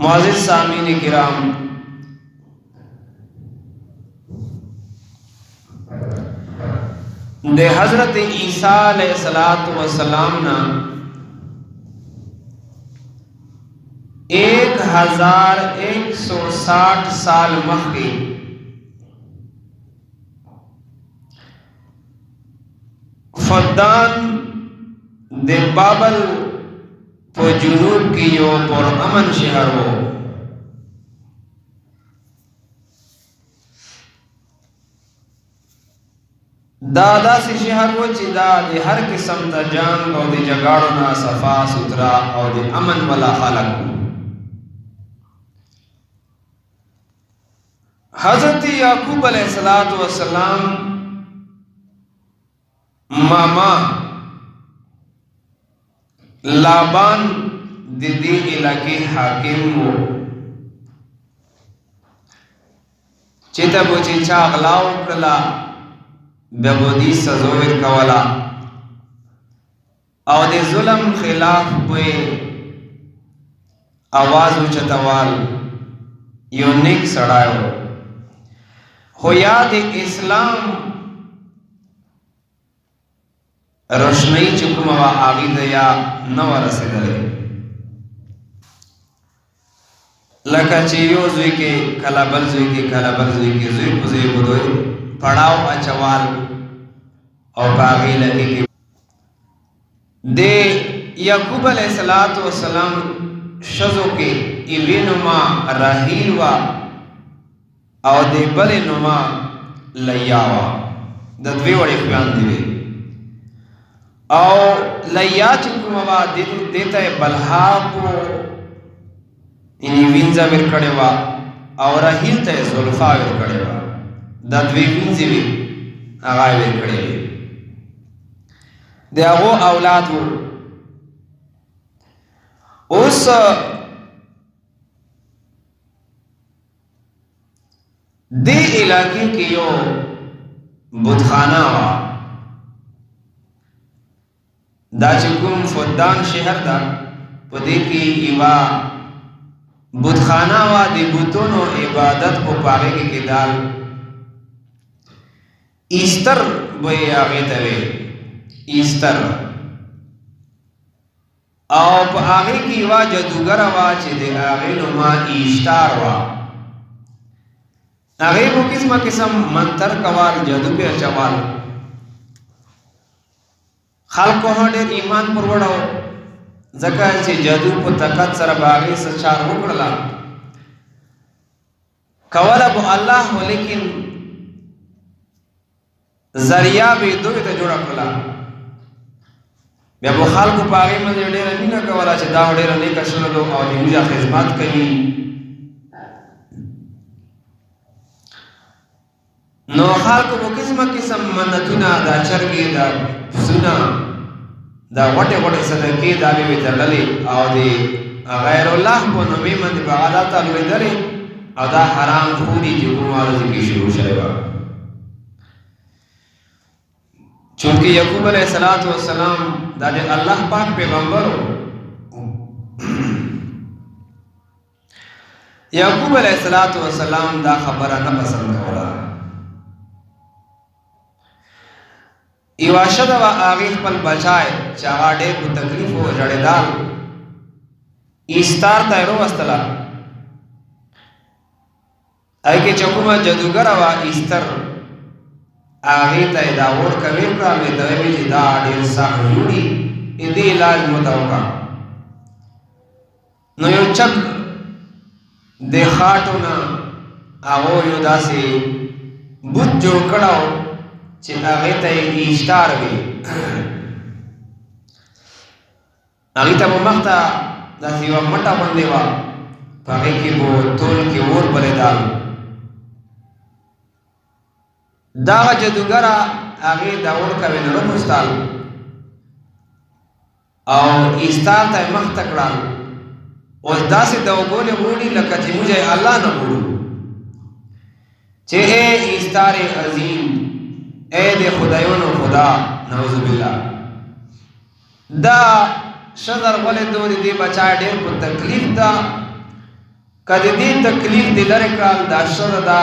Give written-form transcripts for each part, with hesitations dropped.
मुअज़्ज़िज़ सामीन किराम, दे हज़रत ईसा अलैहिस्सलातु वस्सलाम ना 1160 साल मख्के फद्दान दे बाबल तो जुनूब की यो पर अमन शहर हो। दादा से शहर वो चिदा दे हर किस्म दा जंग और दे जगाड़ो ना सफा सुथरा और दे अमन वाला खालक। हजरत याकूब अलैहिस्सलातु वस्सलाम मामा लाबान दीदी इलाके हाकिम वो चेता बोची चागलाव कला बेबोदी सजोर कवला और दे जुल्म खिलाफ पे आवाज उचतवाल यूनिक सड़ायो हो याद इस्लाम रोशनी चुकमवा आगी दया नव रसेदले लका चियो जुई के कलाबल जुई के जुई पुजुई बुदोई पड़ाव अचवाल और बागी लगी के दे याकूब अलैहिस्सलातु वस्सलाम शजो के इवेनुमा राहीलवा और दे बले नुमा लयावा दद्वे वड़े ख्यान दिवे और लया चुकुमवा देता है बल्हापो इनी विंजा विर कड़ेवा और राहील तय जुल्फा विर कड़ेवा दद्वे विंजी भी आगाय विर कड़ेवे दे वो औलाद हो उस दे इलाके के यो बुतखाना वा दाचुकुम फद्दान शहर दा पदे की इवा बुतखाना वा दे बुतोनो इबादत को पागे के किदाल ईस्टर बे आगे तवे ईस्टर और आगे की वा जदूगर वा दे आगे नुमा ईस्टार वा आगे वो किस्म मंतर कवाल जदू पे चवाल खाल को डेर ईमान पुरवड़ो जका से जदू को तकत सर बागे सचार उकड़ला कवाल अब अल्लाह हो लेकिन जरिया भी दो तो जोड़ा खुला मैं वो खाल को पागे में डेर नहीं ना कवाला से दाव डेर नहीं का शुरू लो और मुझे खिदमत कही नो खाल को वो किस्म मन्नतुना दा चरगे दा सुना दा वटे सदके दा भी तरले और दे गैरुल्लाह को नबी मन बादा तलवे दरे और दा हराम खूरी जो कुमार की शुरू शैवा चूंकि याकूब अलैहिस्सलातु वस्सलाम दा दे अल्लाह पाक पैगंबर याकूब अलैहिस्सलातु वस्सलाम दा खबर न पसंद होला इवाशद व आगे पल बचाए चागाडे को तकलीफ हो जड़ेदाल इस्तार तैरो वस्तला आई के चकुमा जदूगर व इस्तर आगे तय दावोर कबीर का में दवे जिदा डेर साहूडी इदे इलाज मुतवका नयो चक देखाटो ना आवो योदा से बुत जो कड़ाओ चे आगे तय इस्तार भी आगे तब मख्ता दासीवा मटा बंदेवा पागे के वो तोल के ओर बलेदाल दागा जदूगरा आगे दावर का वे नरो मुस्ताल और इस्तार तय मख्ता कड़ाल और दासी दवगोले बूढ़ी लगा चे मुझे अल्लाह न बूढ़ू चे इस्तार अजीम ए दे खुदायों खुदा नौजुबिल्ला दा शदर वाले दो दे बचाए डेर को तकलीफ दा کدی دی تکلیف دی لرے کال دا شر دا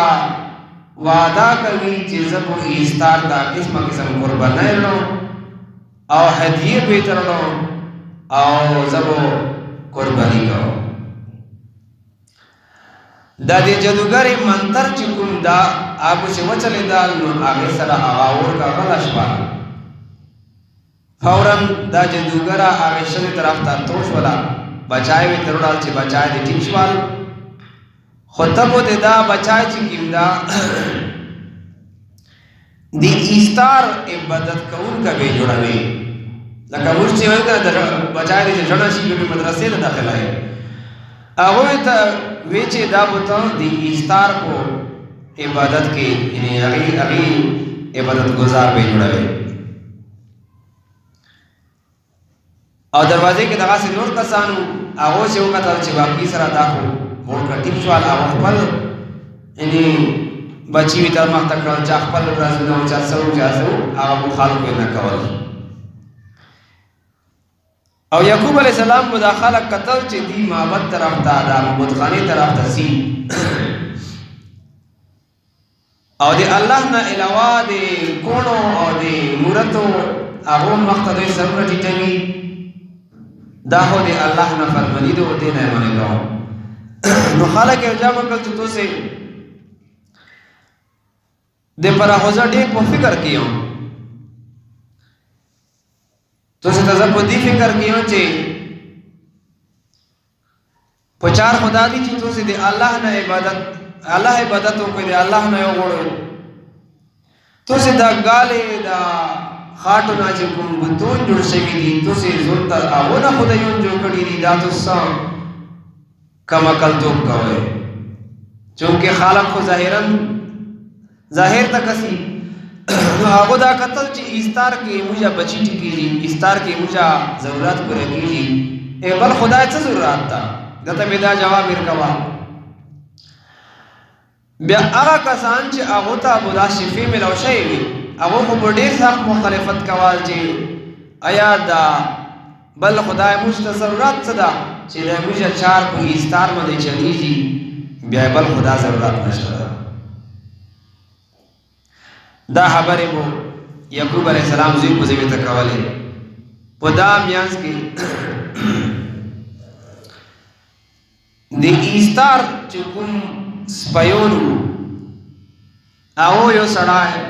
وعدہ کوي چې زبو ایستار دا قسمه قسم قربانای لو او هدیه به ترلو او زبو قربانی کو دا دی جادوګری منتر چې کوم دا ابو چې وچلې دال نو هغه سره اغاور کا غلا شپه فورا دا جادوګرا هغه شری طرف ته توش ولا بچای وی ترړال چې بچای دی ټیک شوال خطبو دے دا بچائی چی کم دا دی ایستار عبادت کون کا بے جوڑا بے لکا مرچی ہوئی کنا بچائی دی جڑا شیئے بے مدرسے دا داخل آئے آگوی تا ویچے دا بتا دی ایستار کو عبادت کی یعنی اگی عبادت گزار بے جوڑا بے اور دروازے کے دغا سے نور کسانو آگو سے ہوگا تا چی باقی سرا داخل مور کا ټیپ شوال او خپل یعنی بچی وی تر مخته کړل چې خپل ورځ نو چا سو هغه خلکو نه کول او یعقوب علی السلام مداخله قتل چې دی معبد طرف ته دا معبد خانه طرف ته سی او دی الله نه علاوه دی کونو او دی مورتو هغه مخته د سره ټیټوي دا هو دی الله نه فرمانی دی او دی نه مونږ نو خالق جامع کل تو سے دے پر حوزہ ڈیک پو فکر کیوں تو سے تذب پو دی فکر کیوں چے پچار خدا دی چی تو سے دے اللہ نا عبادت ہو کوئی دے اللہ نا یو گوڑو تو سے دا گالے دا خاٹو نا چے کم بتون جڑ شوی دی تو سے زلتر آونا خدا یون جو کڑی دی دا تو سام کم عقل توب کوئے چونکہ خالق کو ظاہر تک اسی آگو دا قتل چی ایستار کے مجھا بچی ٹکی جی ایستار کے مجھا ضرورت کو رکی جی اے بل خدا ایسا ضرورت تا دتا بیدا جواب ارکوا بیا آگا کسان چی آگو تا بودا شفی ملو شایوی آگو کو بڑیر ساق مخالفت کوال چی آیا دا بل خدای مجھتا ضرورت صدا چی دا مجھا چار کو ایستار مدے چلی جی بیا بل خدا ضرورت نشتا دا حبر مو یعقوب علیہ السلام زوی کو زوی تکوالی پو دا میانس کی دی ایستار چکم سپیونو آو یو سڑا ہے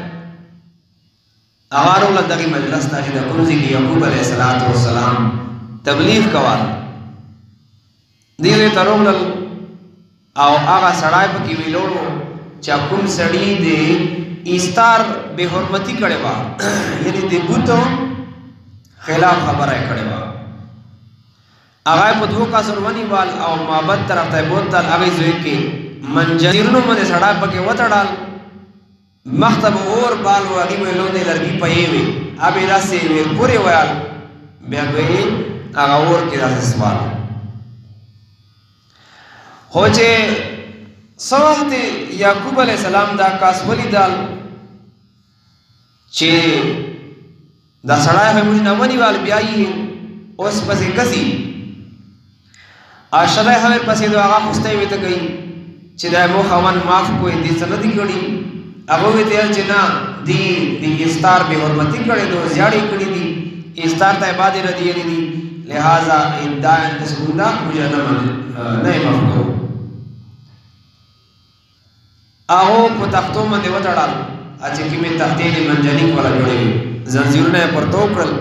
آوارو لدغی مجلس تا جدا کنزی کی یعقوب علیہ السلام تبلیغ کوال دیوی تروم لل او آغا سڑای پا کی ویلوڑو چا کم سڑی دے ایستار بے حرمتی کڑے با یعنی دے بوتو خلاف خبر آئے کڑے با آغای پا دو کا سروانی وال او معبد طرف تا بوت تال آغای زوی کے منجرنو مدے سڑای پا کے وطا ڈال مختب اور بالو آگی میں لونے لرگی پایے وے آبی راسے وے پورے ویال بیا گوئی آغا اور کی راسے سوال خوچے سوقت یعقوب علیہ السلام دا کاس ولی دال چے دا سڑائے ہوئے مجھے نوانی وال بیائی ہے اس پسی کسی آشدائی ہوئے پسی دو آغا خستے ہوئے تا گئی چے دا مو خوان معاف کوئی دی سندی کڑی اگوی تیل چے نا دی استار بے حرمتی کڑی دو زیادی کڑی دی استار تا عبادی ردی دی لہذا ادعائن تسکندہ مجھے نئے مفکو آہو پو تختو من دے وطا ڈال اچھے کی میں تختین منجنک والا جوڑے گی زنزیرون ہے پر توکرل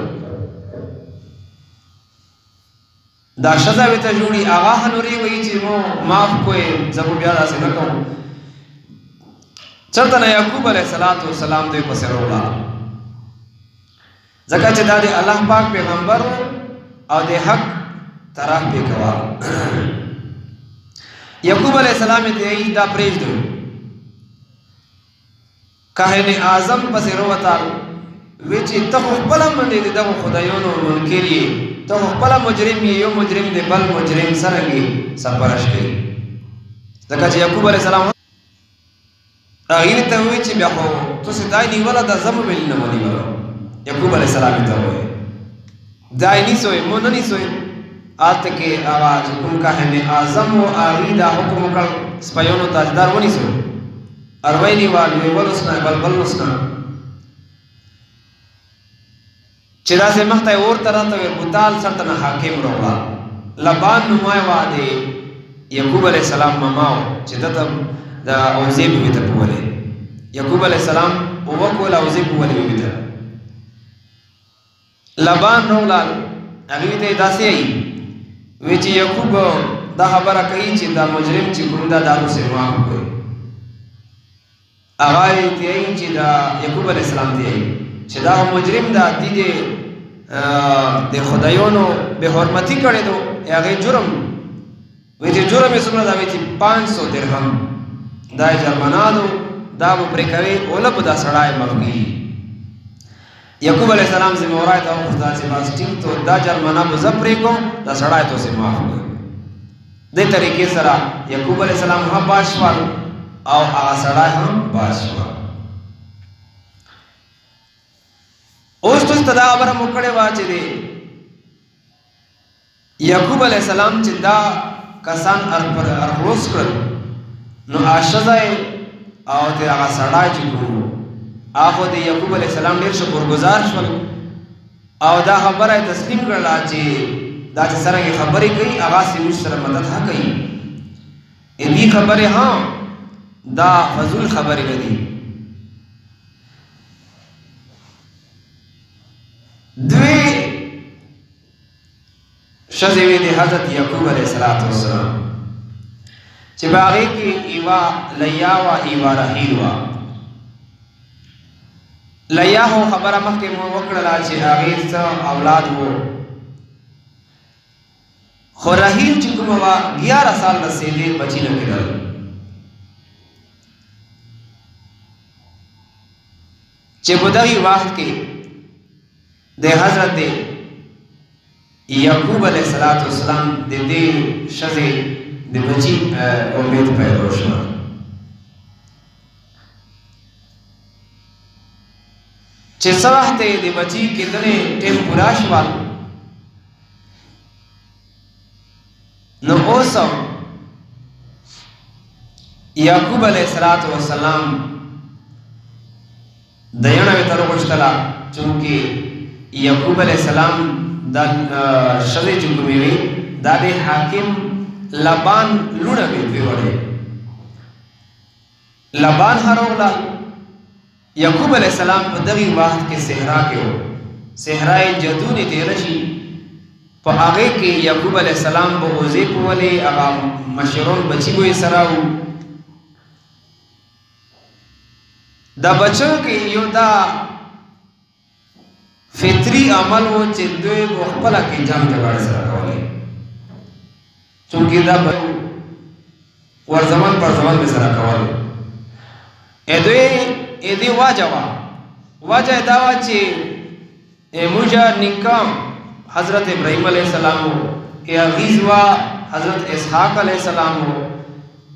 دا شزا ویتا جوڑی آغا حنوری وئی چی مو معاف کوئے زبو بیادا سے نکو چلتا یعقوب علیہ السلام دوی پسر رولا زکا چی دا دے اللہ پاک پیغمبر او دے حق طرح پہ کوا یعقوب علیہ السلام دے دا پریج دو کاہن اعظم پس روتال ویچی تخو پلا مندی دی دو خدایونو منکری تخو پلا مجرم یو مجرم دی بل مجرم سرنگی سپرش گئی زکا چی یعقوب علیہ السلام آغیر تاوی چی بیا خو تو سی دائی نیوالا دا زم ملی نمو نیوالا یعقوب علیہ السلام تاوی دائی نیسوئی مونو نیسوئی آت کے آواز حکم کا ہے اعظم و آغیدہ حکم کر سپیون و تاجدار ونی سو اروینی والوی ولسنا بلبل نسنا چدا سے مخت اور طرح تو بطال سرطن حاکم رولا لبان نمائے وعدے یعقوب علیہ السلام مماو چدا دا اوزی بیویتا پولے یعقوب علیہ السلام اوکولا اوزی پولے بیویتا لبان رولا اگیویتا داسی آئی ویچی یعقوب دا خبرہ کئی چی دا مجرم چی گندہ دارو سے معاف ہوئے آغای تی آئی چی دا یعقوب علیہ السلام تی آئی چی دا مجرم دا دیدے دے خدایونو بے حرمتی کرے دو اگے جرم ویچی جرم سمرا دا ویچی 500 درہم دا جرمانا دو دا وہ پریکوے اولب دا سڑائے مفگی یعقوب علیہ السلام سے مورائے دا خدا سے باس ٹھیک تو دا جرمانا مزپری کو دا سڑائے تو سے معاف ہوئے دے طریقے سرا یعقوب علیہ السلام ہم باشوال او آغا سڑائے ہم باشوال اوش تو استدا عبر مکڑے واچے دے یعقوب علیہ السلام چی دا کسان ارخوص کر نو آشزائے او تے آغا سڑائے چکو آخو دے یعقوب علیہ السلام دیر شکر گزار شول او دا خبر تسلیم کرلا چی دا چی سرنگی خبری کئی آغا سی مجھ سر مدد ہا کئی ادھی خبری ہاں دا فضول خبری لدی دوی شزوی دی حضرت یعقوب علیہ السلام چی باغی کی ایوا لیاوا ایوا رحیلوا لیاہو خبر مخی موکڑلا چی آغیز اولاد ہو خو رحیل چکم ہوا 11 سال رسیدے بچی نکدل چی بدغی وقت کے دے حضرت یعقوب علیہ السلام دے دے شزے دے بچی امید پیدا شما چه سواحتے دے بچی کتنے ٹیم پورا شوال نو اوسو یعقوب علیہ السلام دیانا وی ترو گشتلا چونکہ یعقوب علیہ السلام دا شزے چکمی وی دا دے حاکم لبان لونا بیت وڑے لبان ہرولا یعقوب علیہ السلام پا دغی واحد کے صحرا کے ہو صحرائے جدونی تیرشی پا آگے کے یعقوب علیہ السلام با اوزے پولے اگا مشرون بچی بوئی سراؤ دا بچوں کے یو دا فطری عمل ہو چندوے کو خپلا کی جام جگاڑ سراؤ چونکہ دا ور زمان پر زمان میں سرا کول ایدوی واجہ داوا چی موجہ نکام حضرت ابراہیم علیہ السلام ہو یا غیزوا حضرت اسحاق علیہ السلام ہو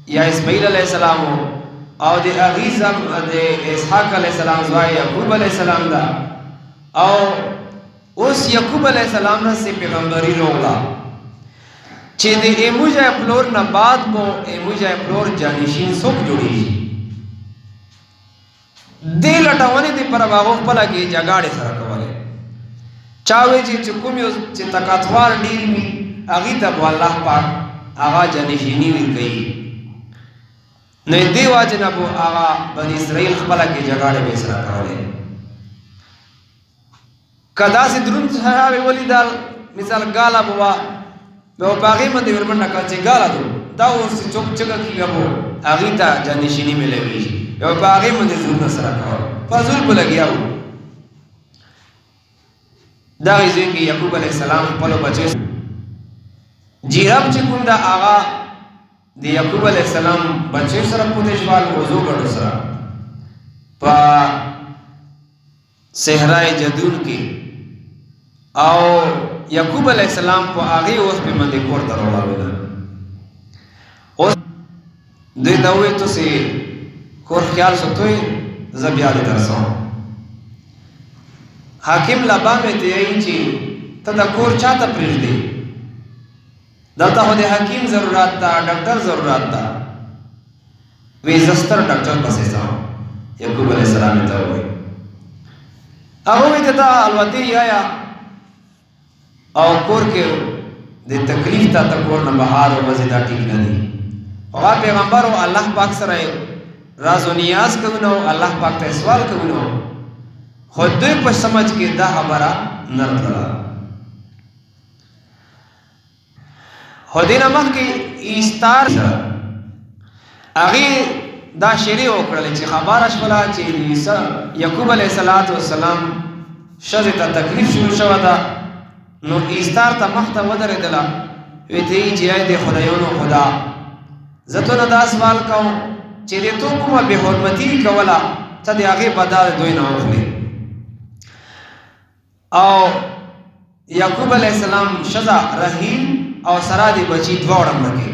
یا اسماعیل علیہ السلام ہو او دے اغیزم دے اسحاق علیہ السلام زوائی یعقوب علیہ السلام دا او اس یعقوب علیہ السلام سے پیغمبری رولا چی دے ایموجہ پلور نباد کو ایموجہ پلور جانشین سوک جوڑی دے لٹاوانی دے پر باغوخ پلا کی جگاڑے سرکوالے چاوے چی چکمیو چی تکاتوار ڈیل می اغیتا بو اللہ پاک آغا جانشینی وی گئی نئے دے واجنا بو آغا بنی اسرائیل پلا کی جگاڑے بے سرکوالے کدا سی درون سراوے ولی دال مثال گالا بوا بے باغی مندی ورمن نکا چی گالا دو داو سی چوک چگا کی گا بو اغیتا جانشینی میں لگی بے باغی مندی ضرور نسرا کھاو فضول بو لگیا ہو داغی زوی کی یعقوب علیہ السلام پلو بچے جی رب چی کندا آغا دی یعقوب علیہ السلام بچے سر پوتشوال وضو گڑو سرا پا صحرائے جدون کی او یعقوب علیہ السلام پا آگئی اس پہ مندی کور ترولا بینا اس دوی دوئے تو سے کور خیال ستوئی زبیادی ترسوں حاکم لبا میں دیئی چی تا دا کور چاہتا پریش دی دلته خو د حکیم ضرورت ده، ډاکټر ضرورت ده. وی زستر ډاکټر پسې ځم. یعقوب علیه السلام ته ووایي هغه وی ته دا الوتې یا او کور کې د تکلیف ته ته کور نه بهار وځې دا ټیک نه دي. هغه پیغمبر او الله پاک سره راز و نیاز کوي نو الله پاک ته سوال کوي نو خو دوی په سمجھ کې دا خبره نه راتله. خو دې نه مخکې ایستار سره هغې دا شعرې وکړلې چې خبره شوله چې یعقوب علیه السلام ښځې ته تکلیف شروع شوه ده نو ایستار ته مخ ته ودرېدله. وی ته یې چې ای د خدایانو خدا زه تو نه دا سوال کوم چې د تو کومه بې حرمتي کوله ته د هغې بدل دوی نه واخلې. او یعقوب علیه السلام ښځه رحیل او سره د بچي دواړه مړه کړې.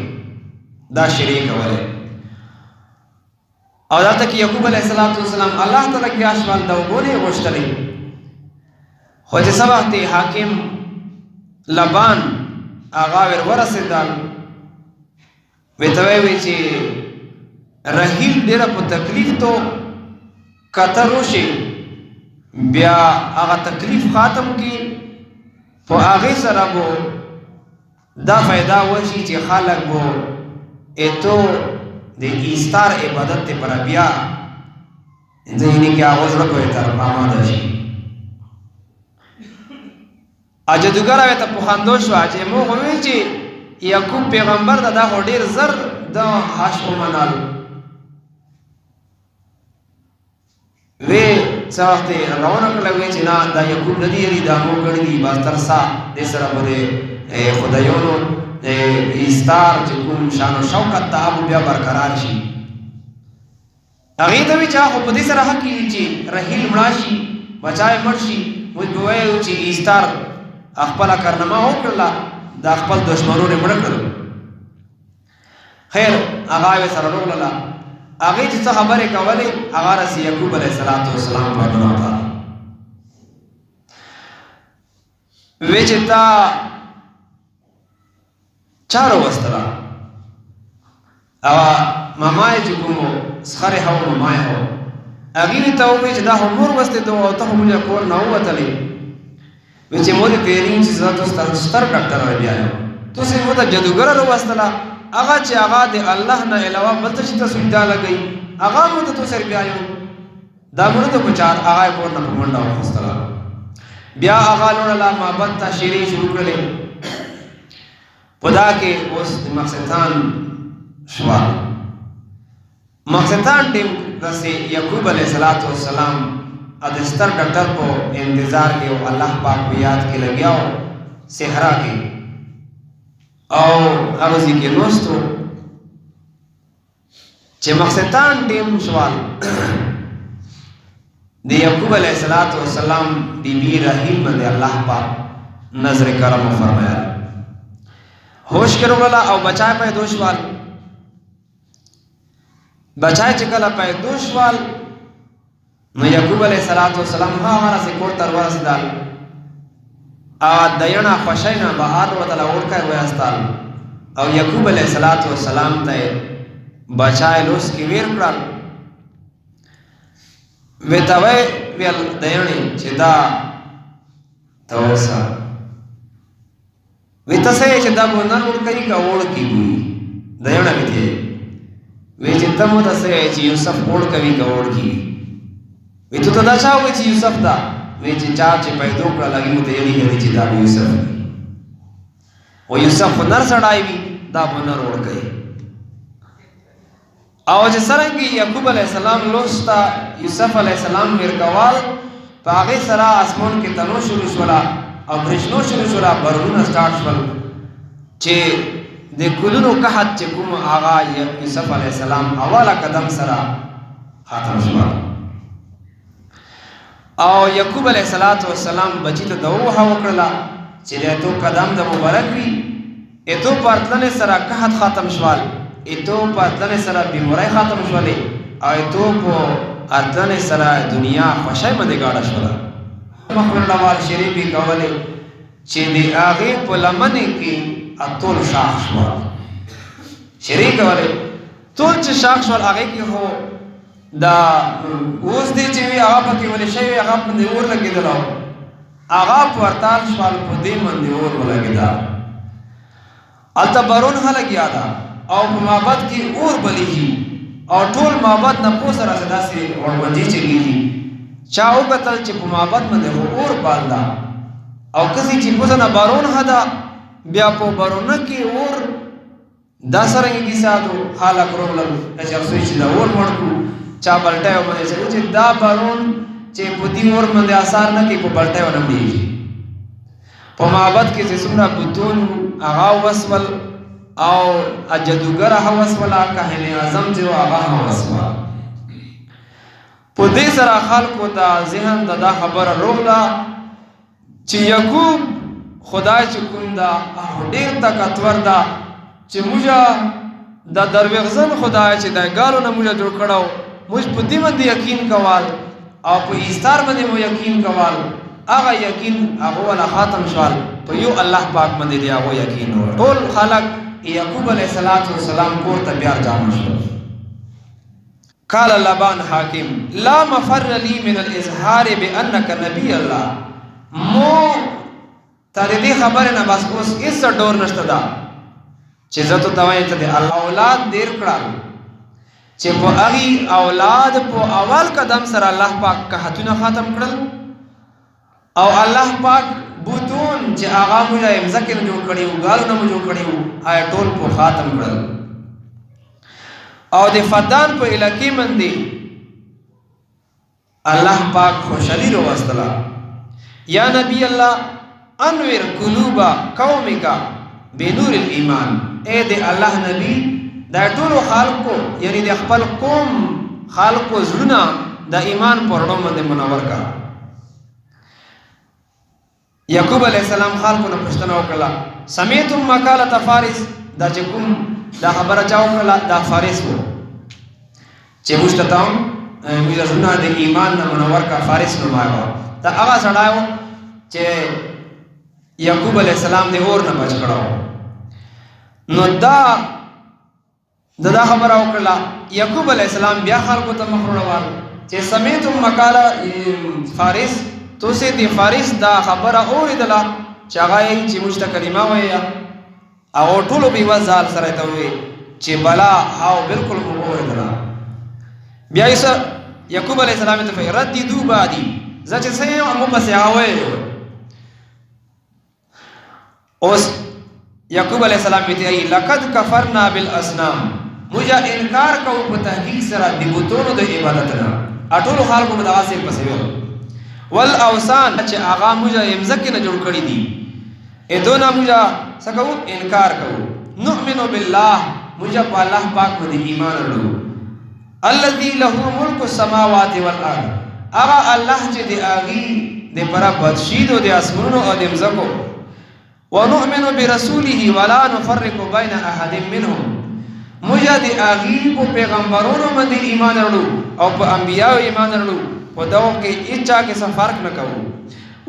دا شعرې کولې او دلته کې یعقوب علیه السلام الله تعالی کې اشوال د اوبو نه غوښتلې. خو چې څه وخت حاکم لبان هغه ورسېدل وی ته وی چې رحیل ډېره په تکلیف تو کته روشي بیا هغه تکلیف ختم کی په هغې سره به دا فایده وشي چې خلک به ایتو د ایستار عبادت ته پر بیا ذهني کې هغه زړه کوي تر آماده شي. جادوګر هغې ته پوښتنه شوه چې موږ وویل چې یعقوب پیغمبر دا خو ډېر زر د هاش ومنل. وی څه وخت یې روانه کړله وی چې نه دا یعقوب نه دي یاري دا موږ کړي دي بس ترسا دې سره به د خدایانو ایستار چې کوم شان و شوکت ته هغه بیا برقرار شي. هغې ته وی چې خو په دې سره حق کېږي چې رحیل مړه شي بچا یې مړ شي موږ به وایو چې ایستار خپله کارنامه وکړله دا خپل دشمنونه یې مړه کړل. خیر هغه یې سره راغلله هغې چې څه خبرې کولې هغه رسې یعقوب علیه السلام په ګناه ته وی چې تا چا راوستله هغه ماما یې چې کوم سخرې هو ماما یې هو هغې ته ووایي چې دا خو مور وستېده او ته خو موږ کور نه ووتلې. وی چې مور یې تېرېږي چې زه تو ستر ډاکټر بیا یم تاسې مو ته جادوګره راوستله هغه چې هغه د الله نه علاوه بل ته چې تاسو دا لګئ هغه مو ته تو سره بیا یو دا مړه ته په چار هغه یې کور نه په منډه واخیستله. بیا هغه لوړله محبت ته شعرې شروع کړلې. په دا کې اوس د مقصدان شوه مقصدان ټیم رسې یعقوب علیه السلام د ستر ډاکټر په انتظار کې او الله پاک په یاد کې لګیا و صحرا کې او هغه ځای کې ناست و چې مقصدان ټیم شوال د یعقوب علیه السلام بیبي رحیل باندې الله پاک نظر کرم فرمایا ہوش کې راغله او بچای پیدا شوال. بچای چې کله پیدا شوال نو یعقوب علیه السلام هغه راسې کور ته ورسېدل او دیڼه خوشۍ نه بهر وتله وړکی ویستل او یعقوب علیه السلام ته یې بچای لوس کې ویر کړل. وی ته ویل دیڼې چې دا ته اوسه وی ته څه یې چې دا به نن وړکی که وړکي بوي دیڼه مې ته وی چې ته مو ته څه یې چې یوسف وړکوي که وړکي وی تو ته دا چا ووایي چې یوسف ده وی چې چا چې پیدا کړل هغې مو ته یقین چې دا به یوسف وي خو یوسف خو نر سړی وي دا به نر وړکی. او چې څرنګې یعقوب علیه السلام لوس ته یوسف علیه السلام ورکول په هغې سره اسمان کې تنو شروع شوله او برېښنو شروع شوله بارونونه سټارټ شول چې د ګلونو قحط چې کوم هغه یوسف علیه السلام اوله قدم سره ختم شول. او یعقوب علیه السلام بچی ته دوحه وکړله چې د تو قدم د مبارک وي ایتو پرتلنې سره قحط ختم شول ایتو پرتلنې سره بیماری ختم شولې او ایتو په اتلنې سره دنیا خوشۍ باندې ګاډه شوله. مخبر ډول شریفې کولې چې د هغې په لمنې کې اتول شاخ شوال شریک والے ټول چې شاخ شوال هغه کې هو دا اوس دې چې وی هغه پکې ولې شي هغه په دې اور لګیدل هغه ورتال شوال په دې باندې اور ولګیدا الته بارون هلګیا دا او په معبد کې اور بلیږي او ټول معبد نه پوس را صدا سي ورمنځي چلیږي چا وکتل چې په معبد باندې اور بالدا او کسي چې پوس نه بارون هدا بیا په بارون کې اور دا سرنګي کیساتو خالق رولل چې اوسې چې دا اور مړکو چا بلټایو باندې چې دا بارون چې په دې اور باندې اثر نه کوي په بلټایو نه دیږي په معبد کې چې څومره بوتون هغه وسول او اجدوګر هغه وسول کاهن اعظم چې هغه وسول په دې سره خلکو دا ذهن دا خبره روغلا چې یعقوب خدای چې کوم دا ډېر طاقتور دا چې موږ دا دروغجن خدای چې دا ګالو نه موږ جوړ کړو موږ په دې باندې یقین کوال او په ایستار باندې مو یقین کوال هغه یقین هغه ولا ختم شوال په یو الله پاک باندې دی هغه یقین ټول خلق یعقوب علیہ السلام کور ته بیا ځان شو قال لبان حاکم لا مفر لي من الاظهار بانك نبي الله مو تر دې خبره نه بس اوس هیڅ ډور نشته دا چې زه ته توای ته اولاد ډیر کړه چې په هغه اولاد په اول قدم سره الله پاک قحطونه ختم کړل او الله پاک بوتون چې هغه موږ یې ځکه نه جوړ کړیو غالو نه جوړ کړیو آی ټول په ختم کړل او د فدان په علاقې باندې الله پاک خوشالي راوستله یا نبی الله انور قلوب قومک بنور الایمان اے د الله نبی دا ټول خلقو یعنی د خپل قوم خلقو زړه د ایمان پر وړاندې باندې منور کا یعقوب علیہ السلام خلقو نه پښتنه وکړه سمیتم مقاله فارس دا چې کوم دا خبره چا وکړه دا فارس وو چې مشتتام موږ زړه د ایمان نه منور کا فارس نو ماغو دا هغه سړاو چې یعقوب علیہ السلام دې اور نه بچ کړو نو دا خبره وکړه یعقوب علیہ السلام بیا خلکو ته مخړوال چې سمیتم مقاله فارس تو سه دی فارس دا خبره اوریدله چې هغه چې مشت کلمه وایي او ټول به وزال سره ته وي چې بلا او بالکل اوریدله بیا یې یعقوب علیہ السلام ته رددو بعدي ځکه چې مو پسې هاوي اوس یعقوب علیہ السلام ته ای لقد کفرنا بالاصنام موږ انکار کوو په تحقیق سره د بتونو د عبادت نه اټول خلکو مداسه پسې وي والاوثان چې هغه موږ امزکه نه جوړ کړی دي ادونه موږ سکو انکار کوو نؤمن بالله موږ په الله پاک باندې ایمان لرو الذي له ملك السماوات والارض هغه الله چې د اغي د پر بدشید او د اسمانونو او د امزکو ونؤمن برسوله ولا نفرق بين احد منهم موږ د اغي په پیغمبرونو باندې ایمان لرو او په انبیانو ایمان لرو و دو کې اچا کې څه فرق نه کوو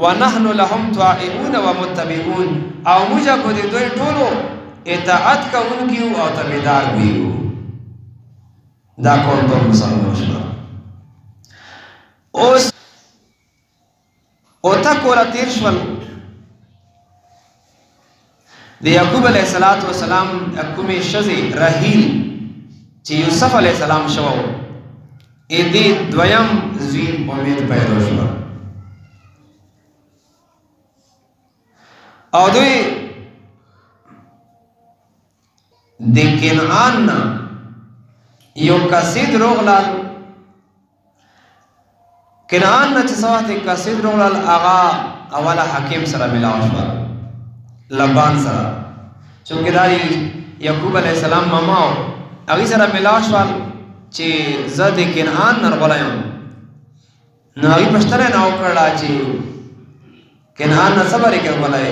ونحن لهم طائعون ومتبعون او موږ په دې دوی ټولو اطاعت کوونکي او تابعدار یو دا کول په مسلمان شو اوس او تا کولا تیر شول د یعقوب علیہ السلام کومې شذې رحیل چې یوسف علیہ السلام شو ا دې دویم زوی امید پیدا شو او دوی د کنعان یو کسید روغلال کنعان چې سوات کسید روغلال آغا اوله حکیم سره ملاو شو لبان سره چونکه داری یعقوب علیہ السلام ماماو هغه سره ملاو شو چې زه د کنعان نرغلایم نو هغه پښتنه نو کړلا چې کنعان نه صبر کړولای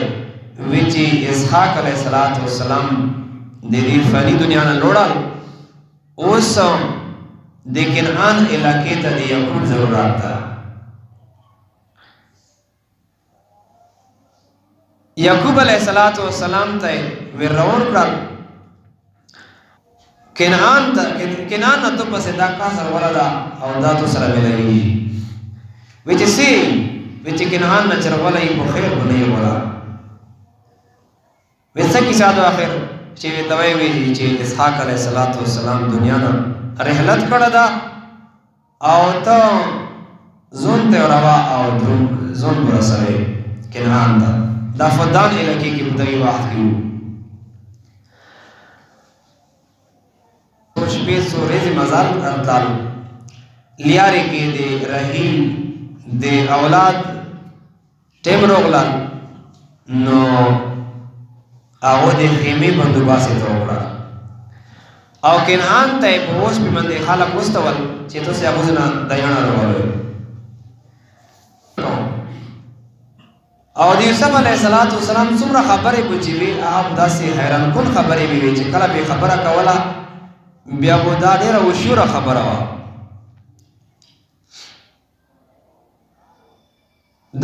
وی چې اسحاق علیہ السلام د دې فانی دنیا نه لوړل اوس د کنعان علاقې ته د یعقوب ضرورت ده یعقوب علیہ السلام ته ورون کړل کنعان ته پس دا کاسر ولدا او دا تو سره ملوي وچ سي وچ کنعان نه چرولای په خیر باندې ولا وسه کی ساده اخر چې دوی وی چې اسحاق علیہ السلام دنیا نه رحلت کړه دا او ته زون ته روا او زون ورسره کنعان دا فدان الکی کی بدوی واحد کیو شپې سورې مزال ارتال لیاري کې د رحیل د اولاد ټیم روغلان نو هغه د خیمه بندوباسه ته وکړه او کنعان ته په اوس په باندې خلک واستول چې تاسو هغه نه دایانه راوړل او د یوسف علیه السلام څومره خبرې بچوي هغه داسې حیران کن خبرې وي چې کله به خبره کوله بیا به دا ډېره وشوره خبره وه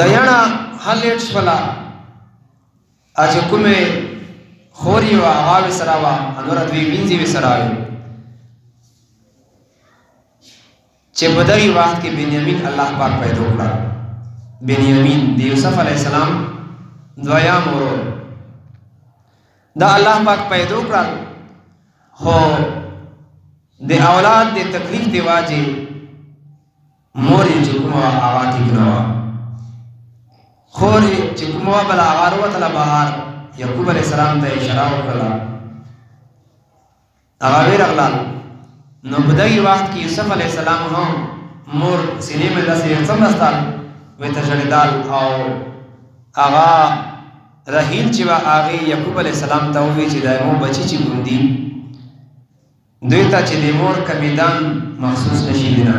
دایانه هلیټ شوله چې کومې خور یې وه هغه وې سره وه نوره دوې مینځې وې سره وې چې په دغې وخت کې بنیامین الله پاک پیدا کړه بنیامین د یوسف علیه السلام دویم ورور دا الله پاک پیدا کړه خو د اولاد د تکلیف دی واجه مور یې چې کومه هغه ټیک نه وه خور یې چې کومه بله هغه راوتله بهر یعقوب علیه السلام ته اشاره وکړله هغه ویرغلل نو په دغې وخت کې یوسف علیه السلام هم مور سینې مې داسې څملستل وی ته ژړېدل او هغه رحیل چې وه هغې یعقوب علیه السلام ته وویل چې دا زموږ بچي چې کوم دي دوی ته چې د مور کمیدان محسوس نشي دینه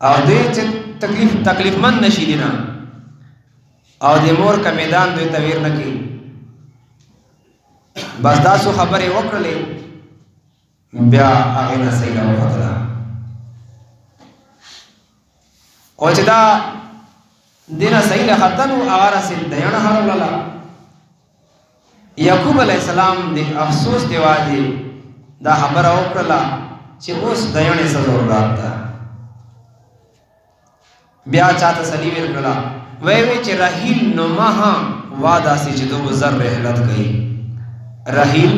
او دوی چې تکلیفمند نشي دینه او د مور کمیدان دوی ته ویر نه کوي بس داسو خبرې وکړلې بیا هغې نه صحیح راوختله او چې دا دې نه صحیح راختل و هغه رسېد دیانه هروړله یعقوب علیه السلام د افسوس د واجې دا خبره وکړله چې اوس دیانې څه ضرورت ده بیا چا تسلي ورکړله وی چې رحیل نو ما هم واده سي چې دو زر رحلت کوي رحیل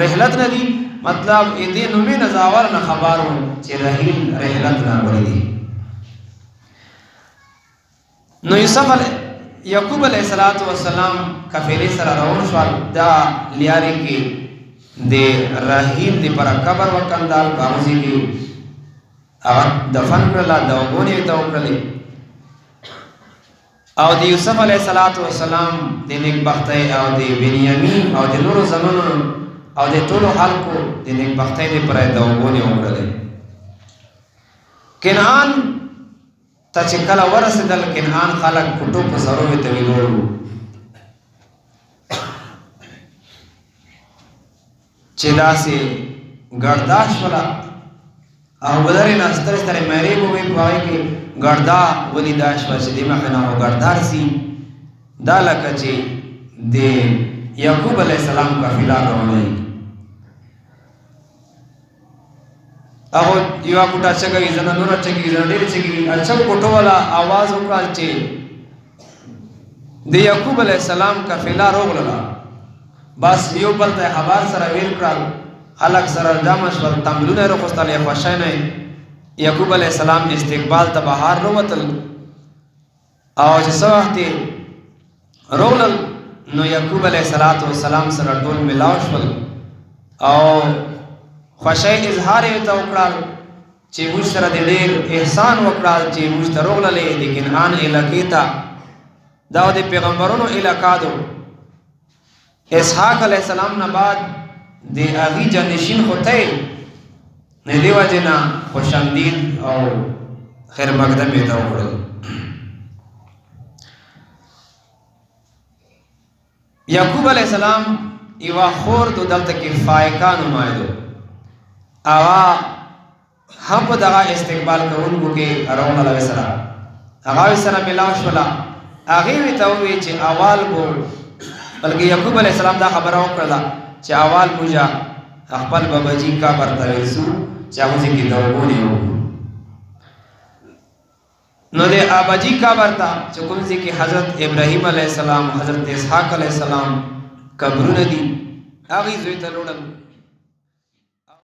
رحلت نه دی مطلب دې نومې نه زاور نه خبرو چې رحیل رحلت نه کړی دی نو یعقوب علیه السلام کفیلې سره روان شول دا لیارې کې د رحیل د پر قبر وکندال باغزي کې هغه دفن کړله د وګونې ته وکړلې او د یوسف علیه السلام د نیکبختۍ او د بنیامین او د نورو زامنو او د ټولو خلکو د نیکبختۍ دپاره یې د وګونې وکړلې کنعان ته چې کله ورسېدل کنعان خلک کوټو په سرو ته ویلوړ وو چې داسې ګړدا شوله او بدرې نه سترې سترې مېرې به وې په هغې کې ګړدا ولیدا شوه چې دې مخې نه ګړدار سي دا لکه چې د یعقوب علیه السلام قافله روانه هغه یوه کوټه چغوي زنه نوره چغوي زنه ډېرې چغوي اچم کوټو والا آواز وکړل چې د یعقوب علیه السلام قافله روغلله بس یو بل ته خبر سره ویل کړل خلک سره جمع شول تمبلونه یې راخوستل یې خوښۍ نه یعقوب علیه السلام استقبال ته بهر راوتل او چې څه وخت یې روغلل نو یعقوب علیه السلام سره ټول ملاو شول او خوښۍ اظهار یې ورته وکړل چې موږ سره دې ډېر احسان وکړل چې موږ ته روغللې د کنعان علاقې ته دا د پیغمبرونو علاقه ده اسحاق علیه السلام نه بعد د هغې جانشین خو ته یې د دې وجې نه خوشامدید او خیر مقدم یې ته وکړل یعقوب علیه السلام یوه خور دو دلته کې فایقه نومایدو هغه هم په دغه استقبال کوونکو کې روغله سره هغه سره ملاو شوله هغه وی ته وی چې اول بو بلکې یعقوب علی السلام دا خبره وکړه چې اول بوجا خپل باباجی کا برته وسو چې هغه کې دا وګونیو نو د اباجی کا برته چې کوم چې حضرت ابراهیم علی السلام حضرت اسحاق علی السلام قبرونه دي هغه زوی ته وړل